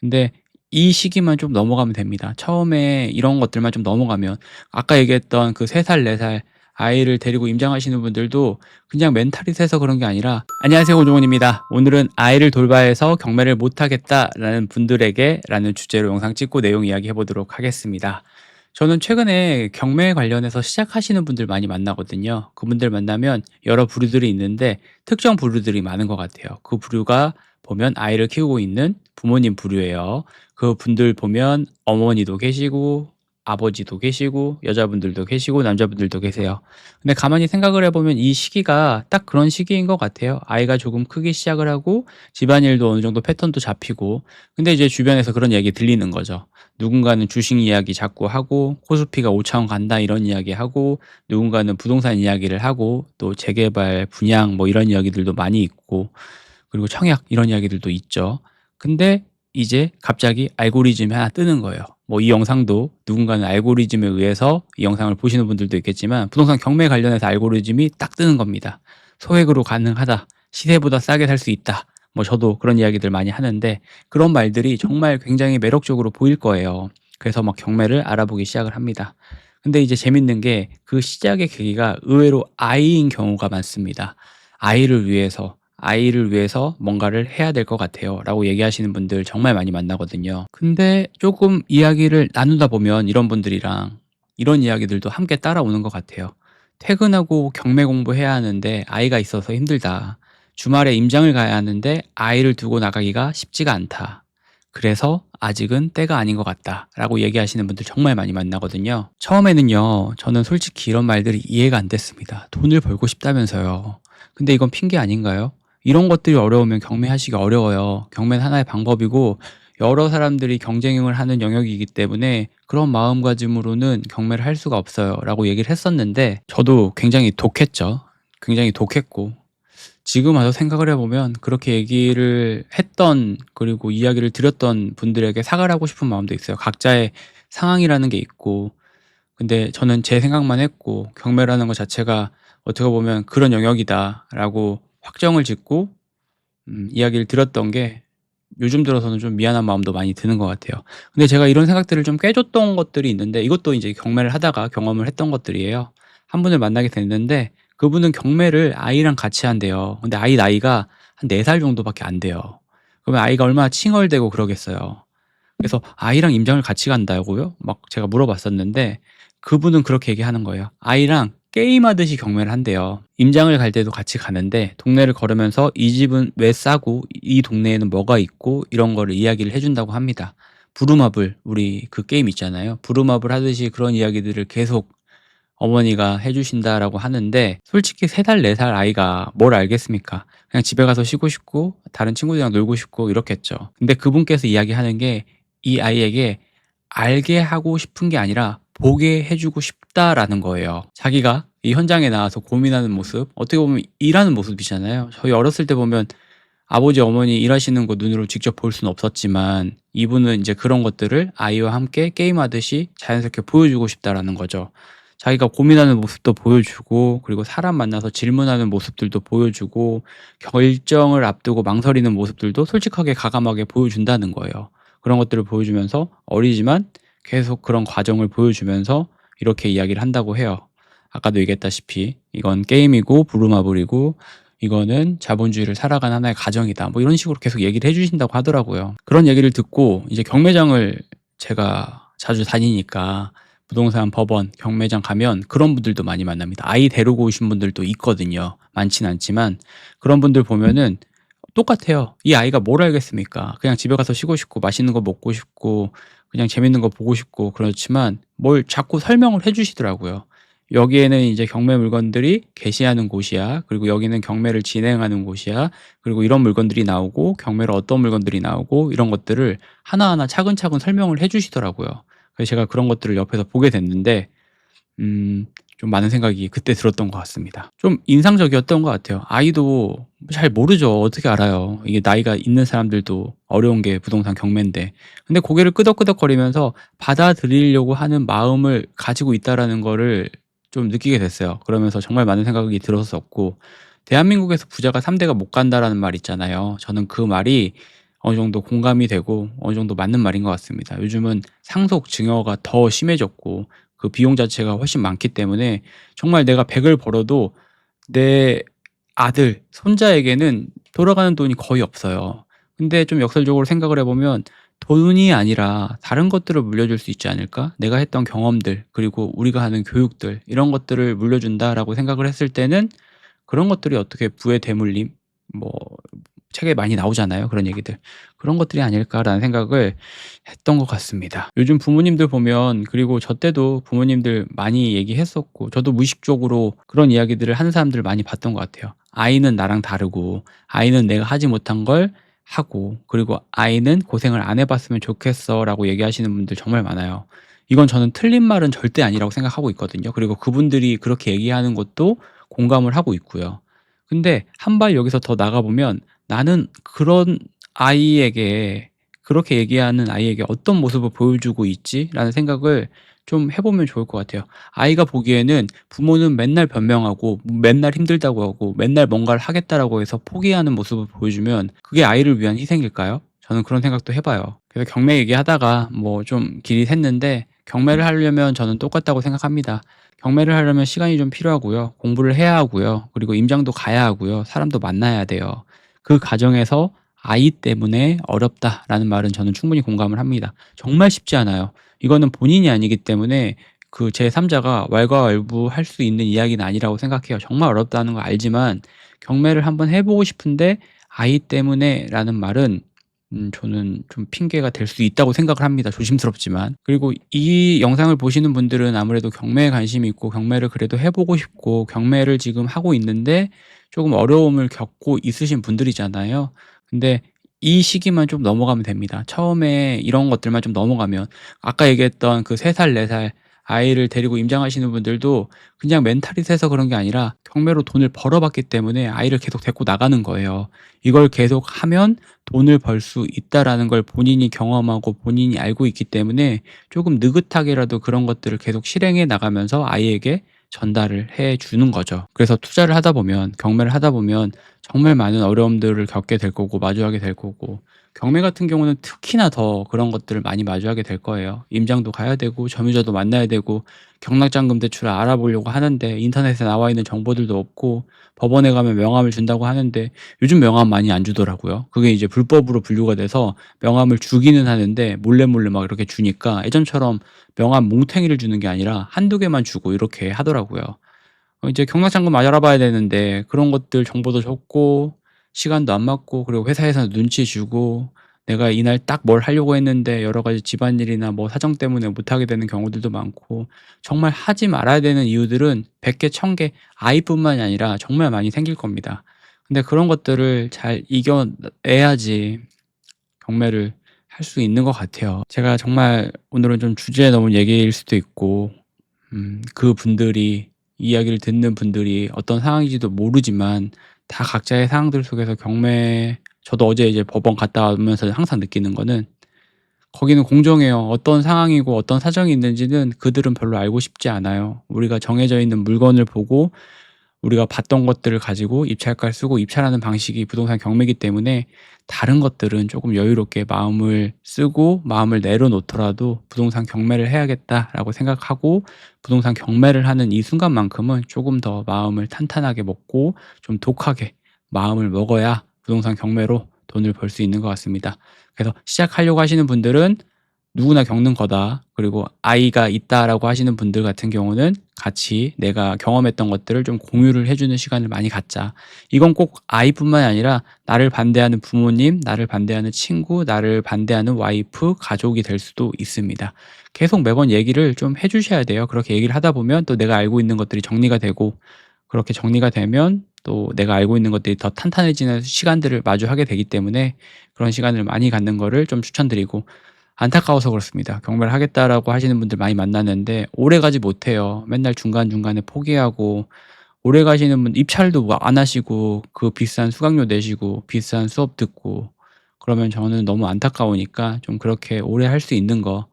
근데 이 시기만 좀 넘어가면 됩니다. 처음에 이런 것들만 좀 넘어가면 아까 얘기했던 그 3 살, 4살 아이를 데리고 임장하시는 분들도 그냥 멘탈이 세서 그런 게 아니라 "안녕하세요. 오종훈입니다. 오늘은 아이를 돌봐야 해서 경매를 못 하겠다."라는 분들에게 라는 주제로 영상 찍고 내용 이야기해 보도록 하겠습니다. 저는 최근에 경매 관련해서 시작하시는 분들 많이 만나거든요. 그분들 만나면 여러 부류들이 있는데 특정 부류들이 많은 것 같아요. 그 부류가 보면 아이를 키우고 있는 부모님 부류예요. 그분들 보면 어머니도 계시고 아버지도 계시고 여자분들도 계시고 남자분들도 계세요. 근데 가만히 생각을 해 보면 이 시기가 딱 그런 시기인 것 같아요. 아이가 조금 크기 시작을 하고 집안일도 어느 정도 패턴도 잡히고, 근데 이제 주변에서 그런 얘기 들리는 거죠. 누군가는 주식 이야기 자꾸 하고 코스피가 5천 원 간다 이런 이야기하고, 누군가는 부동산 이야기를 하고 또 재개발, 분양 뭐 이런 이야기들도 많이 있고, 그리고 청약 이런 이야기들도 있죠. 근데 이제 갑자기 알고리즘이 하나 뜨는 거예요. 뭐 이 영상도 누군가는 알고리즘에 의해서 이 영상을 보시는 분들도 있겠지만 부동산 경매 관련해서 알고리즘이 딱 뜨는 겁니다. 소액으로 가능하다. 시세보다 싸게 살 수 있다. 뭐 저도 그런 이야기들 많이 하는데 그런 말들이 정말 굉장히 매력적으로 보일 거예요. 그래서 막 경매를 알아보기 시작을 합니다. 근데 이제 재밌는 게 그 시작의 계기가 의외로 아이인 경우가 많습니다. 아이를 위해서 뭔가를 해야 될 것 같아요 라고 얘기하시는 분들 정말 많이 만나거든요. 근데 조금 이야기를 나누다 보면 이런 분들이랑 이런 이야기들도 함께 따라오는 것 같아요. 퇴근하고 경매 공부해야 하는데 아이가 있어서 힘들다. 주말에 임장을 가야 하는데 아이를 두고 나가기가 쉽지가 않다. 그래서 아직은 때가 아닌 것 같다 라고 얘기하시는 분들 정말 많이 만나거든요. 처음에는요, 저는 솔직히 이런 말들이 이해가 안 됐습니다. 돈을 벌고 싶다면서요. 근데 이건 핑계 아닌가요? 이런 것들이 어려우면 경매하시기 어려워요. 경매는 하나의 방법이고 여러 사람들이 경쟁을 하는 영역이기 때문에 그런 마음가짐으로는 경매를 할 수가 없어요 라고 얘기를 했었는데, 저도 굉장히 독했죠. 굉장히 독했고 지금 와서 생각을 해보면 그렇게 얘기를 했던, 그리고 이야기를 드렸던 분들에게 사과를 하고 싶은 마음도 있어요. 각자의 상황이라는 게 있고, 근데 저는 제 생각만 했고 경매라는 것 자체가 어떻게 보면 그런 영역이다라고 확정을 짓고 이야기를 들었던 게 요즘 들어서는 좀 미안한 마음도 많이 드는 것 같아요. 근데 제가 이런 생각들을 좀 깨줬던 것들이 있는데 이것도 이제 경매를 하다가 경험을 했던 것들이에요. 한 분을 만나게 됐는데 그분은 경매를 아이랑 같이 한대요. 근데 아이 나이가 한 4살 정도밖에 안 돼요. 그러면 아이가 얼마나 칭얼대고 그러겠어요. 그래서 "아이랑 임장을 같이 간다고요?" 막 제가 물어봤었는데 그분은 그렇게 얘기하는 거예요. 아이랑 게임하듯이 경매를 한대요. 임장을 갈 때도 같이 가는데 동네를 걸으면서 이 집은 왜 싸고 이 동네에는 뭐가 있고 이런 거를 이야기를 해 준다고 합니다. 부루마블, 우리 그 게임 있잖아요. 부루마블 하듯이 그런 이야기들을 계속 어머니가 해 주신다라고 하는데, 솔직히 3 살, 4살 아이가 뭘 알겠습니까? 그냥 집에 가서 쉬고 싶고 다른 친구들이랑 놀고 싶고 이렇겠죠. 근데 그분께서 이야기하는 게 이 아이에게 알게 하고 싶은 게 아니라 보게 해 주고 싶다라는 거예요. 자기가 이 현장에 나와서 고민하는 모습, 어떻게 보면 일하는 모습이잖아요. 저희 어렸을 때 보면 아버지, 어머니 일하시는 거 눈으로 직접 볼 수는 없었지만 이분은 이제 그런 것들을 아이와 함께 게임하듯이 자연스럽게 보여주고 싶다라는 거죠. 자기가 고민하는 모습도 보여주고, 그리고 사람 만나서 질문하는 모습들도 보여주고, 결정을 앞두고 망설이는 모습들도 솔직하게 가감하게 보여준다는 거예요. 그런 것들을 보여주면서 어리지만 계속 그런 과정을 보여주면서 이렇게 이야기를 한다고 해요. 아까도 얘기했다시피 이건 게임이고 부루마블이고 이거는 자본주의를 살아가는 하나의 가정이다. 뭐 이런 식으로 계속 얘기를 해 주신다고 하더라고요. 그런 얘기를 듣고 이제 경매장을 제가 자주 다니니까 부동산, 법원, 경매장 가면 그런 분들도 많이 만납니다. 아이 데리고 오신 분들도 있거든요. 많진 않지만 그런 분들 보면은 똑같아요. 이 아이가 뭘 알겠습니까? 그냥 집에 가서 쉬고 싶고 맛있는 거 먹고 싶고 그냥 재밌는 거 보고 싶고 그렇지만 뭘 자꾸 설명을 해 주시더라고요. "여기에는 이제 경매 물건들이 게시하는 곳이야. 그리고 여기는 경매를 진행하는 곳이야. 그리고 이런 물건들이 나오고 경매로 어떤 물건들이 나오고." 이런 것들을 하나하나 차근차근 설명을 해 주시더라고요. 그래서 제가 그런 것들을 옆에서 보게 됐는데 음 좀 많은 생각이 그때 들었던 것 같습니다. 좀 인상적이었던 것 같아요. 아이도 잘 모르죠. 어떻게 알아요. 이게 나이가 있는 사람들도 어려운 게 부동산 경매인데. 근데 고개를 끄덕끄덕거리면서 받아들이려고 하는 마음을 가지고 있다라는 거를 좀 느끼게 됐어요. 그러면서 정말 많은 생각이 들었었고, 대한민국에서 부자가 3 대가 못 간다라는 말 있잖아요. 저는 그 말이 어느 정도 공감이 되고 어느 정도 맞는 말인 것 같습니다. 요즘은 상속 증여가 더 심해졌고 그 비용 자체가 훨씬 많기 때문에 정말 내가 100을 벌어도 내 아들, 손자에게는 돌아가는 돈이 거의 없어요. 근데 좀 역설적으로 생각을 해 보면 '돈이 아니라 다른 것들을 물려줄 수 있지 않을까? 내가 했던 경험들 그리고 우리가 하는 교육들 이런 것들을 물려준다.'라고 생각을 했을 때는 그런 것들이 어떻게 부의 대물림 뭐 책에 많이 나오잖아요, 그런 얘기들. '그런 것들이 아닐까.'라는 생각을 했던 것 같습니다. 요즘 부모님들 보면 그리고 저 때도 부모님들 많이 얘기했었고 저도 무의식적으로 그런 이야기들을 하는 사람들을 많이 봤던 것 같아요. "아이는 나랑 다르고 아이는 내가 하지 못한 걸 하고 그리고 아이는 고생을 안 해 봤으면 좋겠어."라고 얘기하시는 분들 정말 많아요. 이건 저는 틀린 말은 절대 아니라고 생각하고 있거든요. 그리고 그분들이 그렇게 얘기하는 것도 공감을 하고 있고요. 근데 한 발 여기서 더 나가 보면 나는 그런 아이에게 그렇게 얘기하는 아이에게 '어떤 모습을 보여주고 있지?'라는 생각을 좀 해 보면 좋을 것 같아요. 아이가 보기에는 부모는 맨날 변명하고 맨날 힘들다고 하고 맨날 뭔가를 하겠다라고 해서 포기하는 모습을 보여주면 그게 아이를 위한 희생일까요? 저는 그런 생각도 해 봐요. 그래서 경매 얘기하다가 뭐 좀 길이 샜는데 경매를 하려면 저는 똑같다고 생각합니다. 경매를 하려면 시간이 좀 필요하고요. 공부를 해야 하고요. 그리고 임장도 가야 하고요. 사람도 만나야 돼요. 그 과정에서 "아이 때문에 어렵다."라는 말은 저는 충분히 공감을 합니다. 정말 쉽지 않아요. 이거는 본인이 아니기 때문에 그 제3 자가 왈가왈부할 수 있는 이야기는 아니라고 생각해요. 정말 어렵다는 거 알지만 경매를 한번 해 보고 싶은데 "아이 때문에"라는 말은 저는 좀 핑계가 될 수 있다고 생각을 합니다, 조심스럽지만. 그리고 이 영상을 보시는 분들은 아무래도 경매에 관심이 있고 경매를 그래도 해 보고 싶고 경매를 지금 하고 있는데 조금 어려움을 겪고 있으신 분들이잖아요. 근데 이 시기만 좀 넘어가면 됩니다. 처음에 이런 것들만 좀 넘어가면 아까 얘기했던 그 3 살, 4살 아이를 데리고 임장하시는 분들도 그냥 멘탈이 세서 그런 게 아니라 경매로 돈을 벌어봤기 때문에 아이를 계속 데리고 나가는 거예요. 이걸 계속하면 돈을 벌 수 있다라는 걸 본인이 경험하고 본인이 알고 있기 때문에 조금 느긋하게라도 그런 것들을 계속 실행해 나가면서 아이에게 전달을 해 주는 거죠. 그래서 투자를 하다 보면 경매를 하다 보면 정말 많은 어려움들을 겪게 될 거고 마주하게 될 거고 경매 같은 경우는 특히나 더 그런 것들을 많이 마주하게 될 거예요. 임장도 가야 되고 점유자도 만나야 되고 경락잔금 대출을 알아보려고 하는데 인터넷에 나와 있는 정보들도 없고 법원에 가면 명함을 준다고 하는데 요즘 명함 많이 안 주더라고요. 그게 이제 불법으로 분류가 돼서 명함을 주기는 하는데 몰래 몰래 막 이렇게 주니까 예전처럼 명함 몽탱이를 주는 게 아니라 한두 개만 주고 이렇게 하더라고요. 이제 경락잔금 알아봐야 되는데 그런 것들 정보도 적고 시간도 안 맞고 그리고 회사에서는 눈치 주고 내가 이날 딱 뭘 하려고 했는데 여러 가지 집안일이나 뭐 사정 때문에 못 하게 되는 경우들도 많고 정말 하지 말아야 되는 이유들은 100 개, 1000개 아이뿐만이 아니라 정말 많이 생길 겁니다. 근데 그런 것들을 잘 이겨내야지 경매를 할 수 있는 것 같아요. 제가 정말 오늘은 좀 주제에 넘은 얘기일 수도 있고 그분들이 이야기를 듣는 분들이 어떤 상황인지도 모르지만 다 각자의 상황들 속에서 경매 저도 어제 이제 법원 갔다 오면서 항상 느끼는 거는 거기는 공정해요. 어떤 상황이고 어떤 사정이 있는지는 그들은 별로 알고 싶지 않아요. 우리가 정해져 있는 물건을 보고 우리가 봤던 것들을 가지고 입찰가를 쓰고 입찰하는 방식이 부동산 경매이기 때문에 다른 것들은 조금 여유롭게 마음을 쓰고 마음을 내려놓더라도 '부동산 경매를 해야겠다.'라고 생각하고 부동산 경매를 하는 이 순간만큼은 조금 더 마음을 탄탄하게 먹고 좀 독하게 마음을 먹어야 부동산 경매로 돈을 벌 수 있는 것 같습니다. 그래서 시작하려고 하시는 분들은 누구나 겪는 거다. 그리고 아이가 있다라고 하시는 분들 같은 경우는 같이 내가 경험했던 것들을 좀 공유를 해 주는 시간을 많이 갖자. 이건 꼭 아이뿐만이 아니라 나를 반대하는 부모님, 나를 반대하는 친구, 나를 반대하는 와이프, 가족이 될 수도 있습니다. 계속 매번 얘기를 좀 해 주셔야 돼요. 그렇게 얘기를 하다 보면 또 내가 알고 있는 것들이 정리가 되고 그렇게 정리가 되면 또 내가 알고 있는 것들이 더 탄탄해지는 시간들을 마주하게 되기 때문에 그런 시간을 많이 갖는 거를 좀 추천드리고 안타까워서 그렇습니다. 경매를 하겠다라고 하시는 분들 많이 만났는데 오래가지 못해요. 맨날 중간중간에 포기하고 오래 가시는 분 입찰도 뭐 안 하시고 그 비싼 수강료 내시고 비싼 수업 듣고 그러면 저는 너무 안타까우니까 좀 그렇게 오래 할 수 있는 거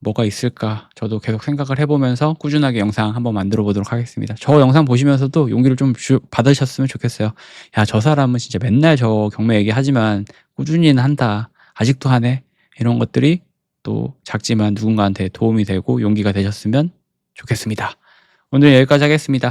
뭐가 있을까 저도 계속 생각을 해 보면서 꾸준하게 영상 한번 만들어 보도록 하겠습니다. 저 영상 보시면서도 용기를 좀 받으셨으면 좋겠어요. '야 저 사람은 진짜 맨날 저 경매 얘기하지만 꾸준히는 한다. 아직도 하네.' 이런 것들이 또 작지만 누군가한테 도움이 되고 용기가 되셨으면 좋겠습니다. 오늘 여기까지 하겠습니다.